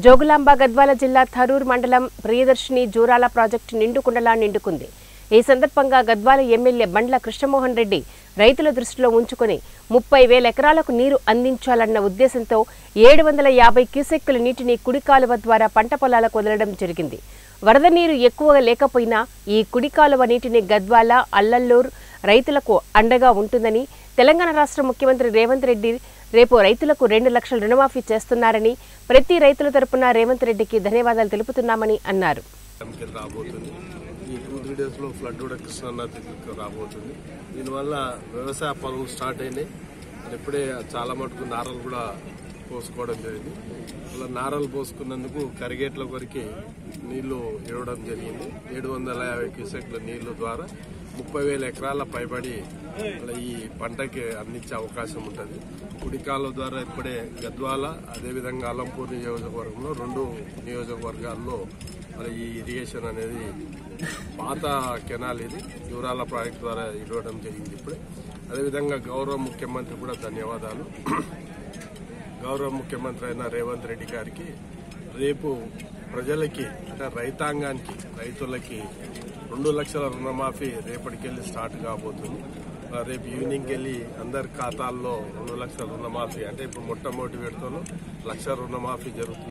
జోగులాంబ గద్వాల జిల్లా థరూర్ మండలం ప్రియదర్శిని జూరాల ప్రాజెక్టు నిండుకుండలా నిండుకుంది. ఈ సందర్భంగా గద్వాల ఎమ్మెల్యే బండ్ల కృష్ణమోహన్ రెడ్డి రైతుల దృష్టిలో ఉంచుకొని 30,000 ఎకరాలకు నీరు అందించాలన్న ఉద్దేశంతో 750 క్యూసెక్కుల నీటిని కుడి కాలువ ద్వారా పంట పొలాలకు వదలడం జరిగింది. వరద నీరు ఎక్కువగా లేకపోయినా ఈ కుడి కాలువ నీటిని గద్వాల, అల్లల్లూరు రైతులకు అండగా ఉంటుందని తెలంగాణ రాష్ట్ర ముఖ్యమంత్రి రేవంత్ రెడ్డి రేపు రైతులకు 2 లక్షల రుణమాఫీ చేస్తున్నారని, ప్రతి రైతుల తరపున రేవంత్ రెడ్డికి ధన్యవాదాలు తెలుపుతున్నామని అన్నారు. ఈ 2-3 డేస్ లో ఫ్లడ్ కూడా కృష్ణానదికి రాబోతుంది. దీనివల్ల వ్యవసాయ పనులు స్టార్ట్ అయినాయి. ఇప్పుడే చాలా మటుకు నారలు కూడా పోసుకోవడం జరిగింది. అలా నారలు పోసుకున్నందుకు కరిగేట్ల వరకు నీళ్లు ఇవ్వడం జరిగింది. 750 క్యూసెక్ల నీళ్ల ద్వారా 30,000 ఎకరాల పైబడి ఈ పంటకి అందించే అవకాశం ఉంటుంది. కుడికాల ద్వారా ఇప్పుడే గద్వాల, అదేవిధంగా అలంపూర్ నియోజకవర్గంలో 2 నియోజకవర్గాల్లో ఈ ఇరిగేషన్ అనేది పాత కెనాల్ ఇది జూరాల ప్రాజెక్ట్ ద్వారా ఇవ్వడం జరిగింది. ఇప్పుడే అదేవిధంగా గౌరవ ముఖ్యమంత్రి కూడా ధన్యవాదాలు. గౌరవ ముఖ్యమంత్రి అయిన రేవంత్ రెడ్డి గారికి రేపు ప్రజలకి అంటే రైతాంగానికి, రైతులకి 2 లక్షల రుణమాఫీ రేపటికెళ్ళి స్టార్ట్ కాబోతుంది. రేపు ఈవినింగ్కి వెళ్ళి అందరి ఖాతాల్లో 2 లక్షల రుణమాఫీ అంటే ఇప్పుడు మొట్టమొదటి విడతలో 1,00,000 రుణమాఫీ జరుగుతుంది.